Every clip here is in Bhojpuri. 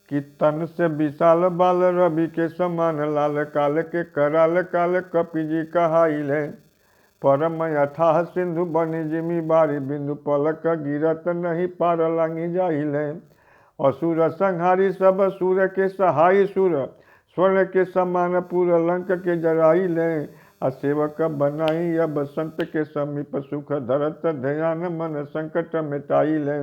कि तन से विशाल बाल रवि के समान लाल काल के कराल काल कपि जी कहाइले। परम अथाह सिंधु बनि जिमि बारी बिंदु पलक गिरत नहीं पार लांगी जाइले। असुर संहारी सब सुर के सहाय सुर स्वर्ण के समान पुर लंक के जराइले। असेवक बनाई अब संत के समीप सुख धरत ध्यान मन संकट मिटाइले।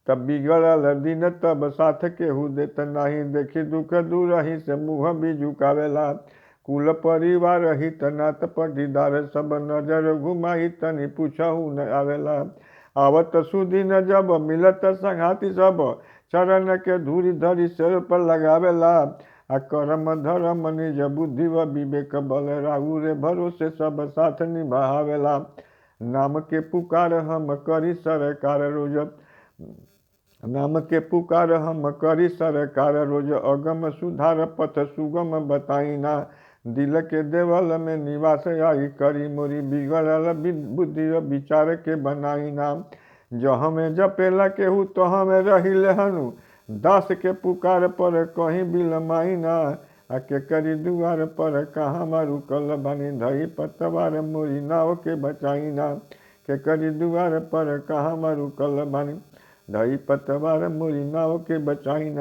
तब बिगड़ल दिन तब साथ केहू देत नाही देखी दुख दूर ही से मुँह भी झुकावेला। कुल परिवार हित नाथ पटीदार सब नजर घुमाई तनि पूछहु न आवेला। आवत सुदिन जब मिलत संघाती सब चरण के धूरी धरी सिर पर लगावेला। आ कर्म धर्म निज बुद्धि व विवेक बल राहु रे भरोसे सब साथ निभावेला। नाम के पुकार हम करी सरकार रोज नाम के पुकार हम करी सरकार रोज अगम सुधार पथ सुगम बताइना। दिल के देवल में निवास आई करी मोरी बिगड़ल बुद्धि विचार के बनाइना। जो हमें जपेला केहू तो हमें रहिले हनु दास के पुकार पर कहीं बिलमाइना। के करी दुआर पर कहाँ मारू कल बनी धई पतवार मोरी नाव के बचाइना। के करी दुआर पर कहाँ मारू कल बनी धई पतवार मोरी नाव के बचाइना।